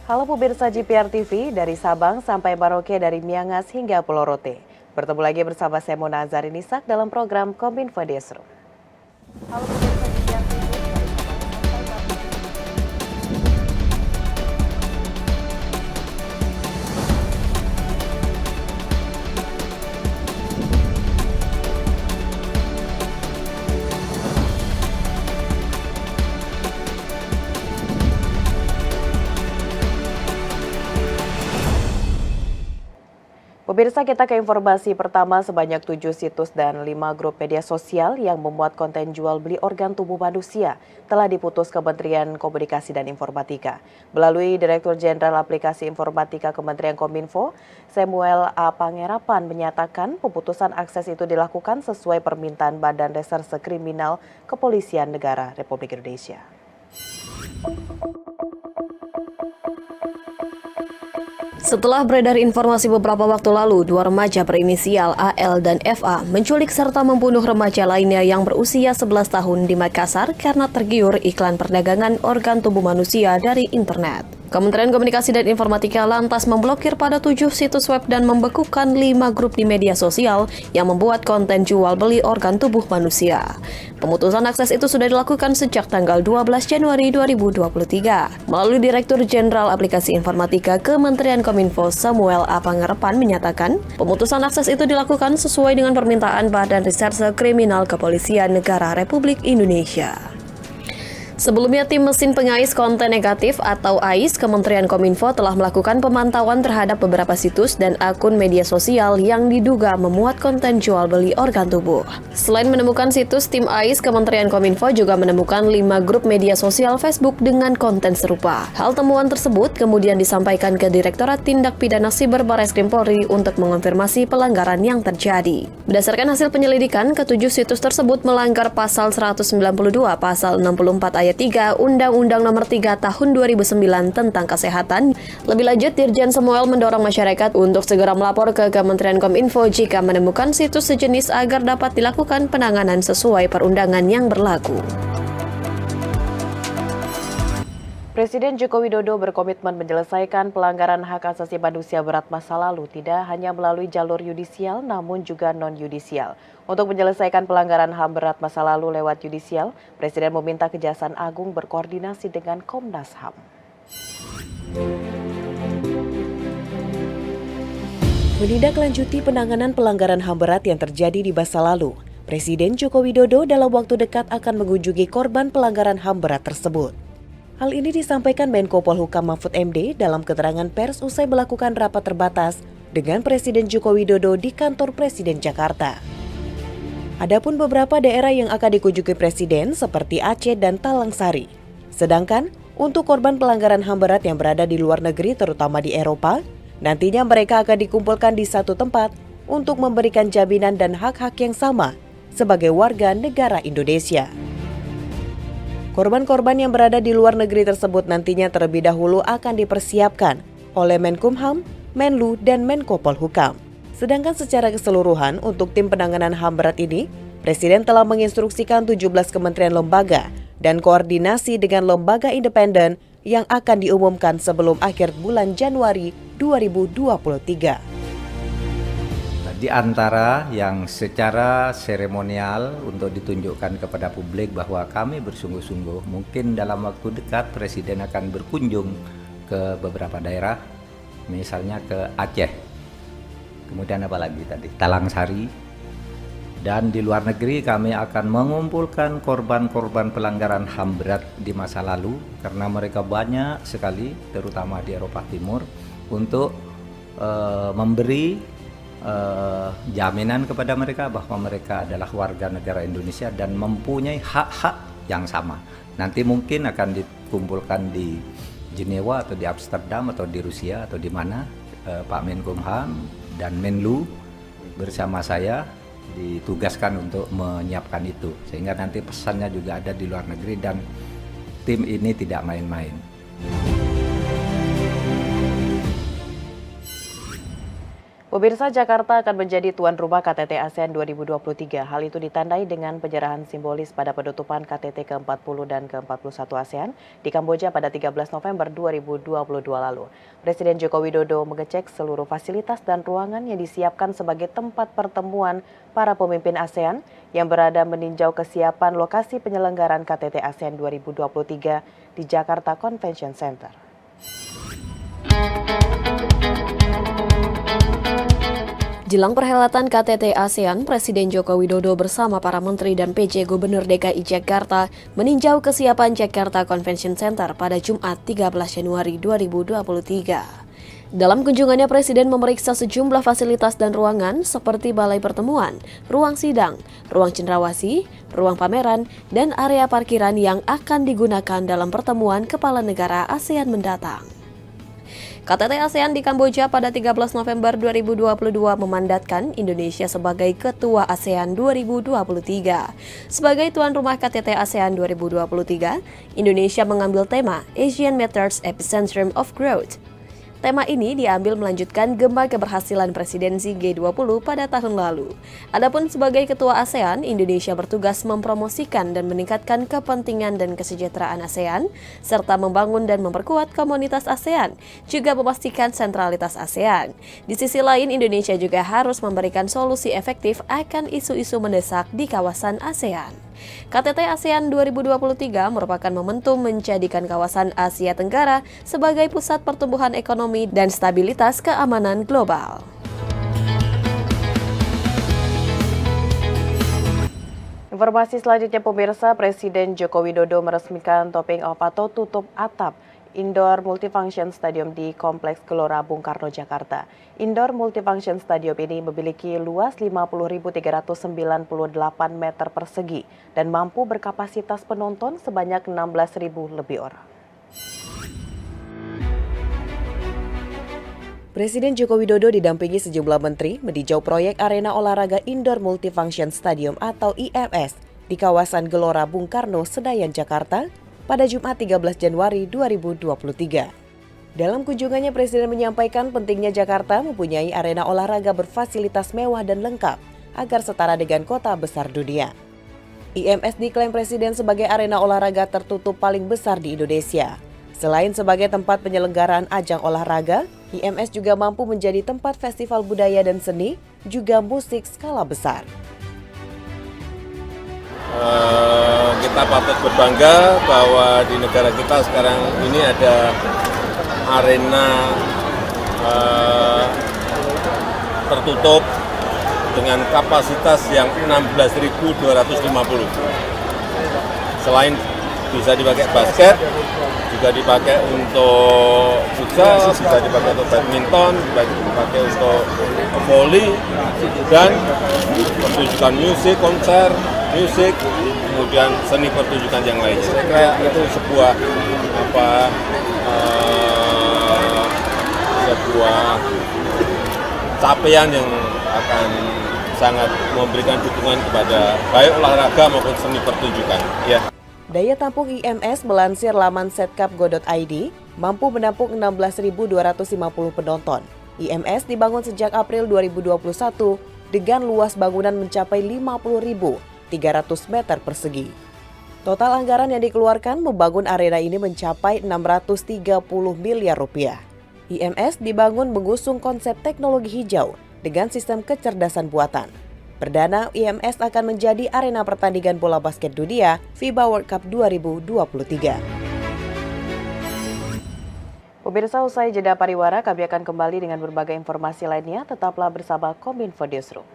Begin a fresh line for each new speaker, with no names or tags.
Halo pemirsa GPR TV, dari Sabang sampai Merauke, dari Miangas hingga Pulau Rote. Bertemu lagi bersama saya Mona Azharini Nisak dalam program Kominfo Newsroom. Halo pemirsa GPR TV, dari Sabang sampai Merauke. Pemirsa, kita ke informasi pertama. Sebanyak 7 situs dan 5 grup media sosial yang memuat konten jual beli organ tubuh manusia telah diputus Kementerian Komunikasi dan Informatika. Melalui Direktur Jenderal Aplikasi Informatika Kementerian Kominfo, Samuel A. Pangerapan menyatakan pemutusan akses itu dilakukan sesuai permintaan Badan Reserse Kriminal Kepolisian Negara Republik Indonesia.
Setelah beredar informasi beberapa waktu lalu, dua remaja berinisial AL dan FA menculik serta membunuh remaja lainnya yang berusia 11 tahun di Makassar karena tergiur iklan perdagangan organ tubuh manusia dari internet. Kementerian Komunikasi dan Informatika lantas memblokir pada 7 situs web dan membekukan 5 grup di media sosial yang membuat konten jual beli organ tubuh manusia. Pemutusan akses itu sudah dilakukan sejak tanggal 12 Januari 2023. Melalui Direktur Jenderal Aplikasi Informatika Kementerian Kominfo, Samuel A. Pangerapan menyatakan, pemutusan akses itu dilakukan sesuai dengan permintaan Badan Reserse Kriminal Kepolisian Negara Republik Indonesia. Sebelumnya, tim mesin pengais konten negatif atau AIS Kementerian Kominfo telah melakukan pemantauan terhadap beberapa situs dan akun media sosial yang diduga memuat konten jual beli organ tubuh. Selain menemukan situs, tim AIS Kementerian Kominfo juga menemukan 5 grup media sosial Facebook dengan konten serupa. Hal temuan tersebut kemudian disampaikan ke Direktorat Tindak Pidana Siber Barreskrim Polri untuk mengonfirmasi pelanggaran yang terjadi. Berdasarkan hasil penyelidikan, ketujuh situs tersebut melanggar Pasal 192, Pasal 64 Ayat 3 Undang-Undang Nomor 3 Tahun 2009 tentang Kesehatan. Lebih lanjut, Dirjen Samuel mendorong masyarakat untuk segera melapor ke Kementerian Kominfo jika menemukan situs sejenis agar dapat dilakukan penanganan sesuai perundangan yang berlaku.
Presiden Joko Widodo berkomitmen menyelesaikan pelanggaran hak asasi manusia berat masa lalu tidak hanya melalui jalur yudisial namun juga non-yudisial. Untuk menyelesaikan pelanggaran HAM berat masa lalu lewat yudisial, Presiden meminta Kejaksaan Agung berkoordinasi dengan Komnas HAM. Menindaklanjuti penanganan pelanggaran HAM berat yang terjadi di masa lalu, Presiden Joko Widodo dalam waktu dekat akan mengunjungi korban pelanggaran HAM berat tersebut. Hal ini disampaikan Menko Polhukam Mahfud MD dalam keterangan pers usai melakukan rapat terbatas dengan Presiden Joko Widodo di kantor Presiden Jakarta. Adapun beberapa daerah yang akan dikunjungi Presiden seperti Aceh dan Talang Sari. Sedangkan untuk korban pelanggaran HAM berat yang berada di luar negeri terutama di Eropa, nantinya mereka akan dikumpulkan di satu tempat untuk memberikan jaminan dan hak-hak yang sama sebagai warga negara Indonesia. Korban-korban yang berada di luar negeri tersebut nantinya terlebih dahulu akan dipersiapkan oleh Menkumham, Menlu, dan Menko Polhukam. Sedangkan secara keseluruhan untuk tim penanganan HAM berat ini, Presiden telah menginstruksikan 17 kementerian lembaga dan koordinasi dengan lembaga independen yang akan diumumkan sebelum akhir bulan Januari 2023.
Di antara yang secara seremonial untuk ditunjukkan kepada publik bahwa kami bersungguh-sungguh, mungkin dalam waktu dekat Presiden akan berkunjung ke beberapa daerah, misalnya ke Aceh, kemudian apa lagi tadi, Talang Sari, dan di luar negeri kami akan mengumpulkan korban-korban pelanggaran HAM berat di masa lalu, karena mereka banyak sekali, terutama di Eropa Timur, untuk memberi jaminan kepada mereka bahwa mereka adalah warga negara Indonesia dan mempunyai hak-hak yang sama. Nanti mungkin akan dikumpulkan di Jenewa atau di Amsterdam atau di Rusia atau di mana, Pak Menkumham dan Menlu bersama saya ditugaskan untuk menyiapkan itu, sehingga nanti pesannya juga ada di luar negeri dan tim ini tidak main-main.
Pemirsa, Jakarta akan menjadi tuan rumah KTT ASEAN 2023. Hal itu ditandai dengan penyerahan simbolis pada penutupan KTT ke-40 dan ke-41 ASEAN di Kamboja pada 13 November 2022 lalu. Presiden Joko Widodo mengecek seluruh fasilitas dan ruangan yang disiapkan sebagai tempat pertemuan para pemimpin ASEAN yang berada meninjau kesiapan lokasi penyelenggaraan KTT ASEAN 2023 di Jakarta Convention Center.
Jelang perhelatan KTT ASEAN, Presiden Joko Widodo bersama para menteri dan PJ Gubernur DKI Jakarta meninjau kesiapan Jakarta Convention Center pada Jumat 13 Januari 2023. Dalam kunjungannya, Presiden memeriksa sejumlah fasilitas dan ruangan seperti balai pertemuan, ruang sidang, ruang cendrawasih, ruang pameran, dan area parkiran yang akan digunakan dalam pertemuan kepala negara ASEAN mendatang. KTT ASEAN di Kamboja pada 13 November 2022 memandatkan Indonesia sebagai Ketua ASEAN 2023. Sebagai tuan rumah KTT ASEAN 2023, Indonesia mengambil tema Asian Matters Epicentrum of Growth. Tema ini diambil melanjutkan gema keberhasilan presidensi G20 pada tahun lalu. Adapun sebagai Ketua ASEAN, Indonesia bertugas mempromosikan dan meningkatkan kepentingan dan kesejahteraan ASEAN, serta membangun dan memperkuat komunitas ASEAN, juga memastikan sentralitas ASEAN. Di sisi lain, Indonesia juga harus memberikan solusi efektif akan isu-isu mendesak di kawasan ASEAN. KTT ASEAN 2023 merupakan momentum menjadikan kawasan Asia Tenggara sebagai pusat pertumbuhan ekonomi dan stabilitas keamanan global.
Informasi selanjutnya, pemirsa, Presiden Joko Widodo meresmikan topping off atau tutup atap Indoor Multifunction Stadium di Kompleks Gelora Bung Karno, Jakarta. Indoor Multifunction Stadium ini memiliki luas 50.398 meter persegi dan mampu berkapasitas penonton sebanyak 16.000 lebih orang. Presiden Joko Widodo didampingi sejumlah menteri meninjau proyek Arena Olahraga Indoor Multifunction Stadium atau IMS di kawasan Gelora Bung Karno, Senayan, Jakarta pada Jumat 13 Januari 2023. Dalam kunjungannya, Presiden menyampaikan pentingnya Jakarta mempunyai arena olahraga berfasilitas mewah dan lengkap agar setara dengan kota besar dunia. IMS diklaim Presiden sebagai arena olahraga tertutup paling besar di Indonesia. Selain sebagai tempat penyelenggaraan ajang olahraga, IMS juga mampu menjadi tempat festival budaya dan seni, juga musik skala besar.
Kita patut berbangga bahwa di negara kita sekarang ini ada arena tertutup dengan kapasitas yang 16.250. Selain bisa dipakai basket, juga dipakai untuk futsal, bisa dipakai untuk badminton, dipakai untuk volley, dan pertunjukan musik, konser musik, kemudian seni pertunjukan yang lainnya. Saya kira itu sebuah capaian yang akan sangat memberikan dukungan kepada baik olahraga maupun seni pertunjukan. Ya.
Daya tampung IMS melansir laman setkap.go.id mampu menampung 16.250 penonton. IMS dibangun sejak April 2021 dengan luas bangunan mencapai 50.300 meter persegi. Total anggaran yang dikeluarkan membangun arena ini mencapai 630 miliar rupiah. IMS dibangun mengusung konsep teknologi hijau dengan sistem kecerdasan buatan. Perdana, IMS akan menjadi arena pertandingan bola basket dunia FIBA World Cup 2023. Pemirsa, usai jeda pariwara, kami akan kembali dengan berbagai informasi lainnya. Tetaplah bersama Kominfo Newsroom.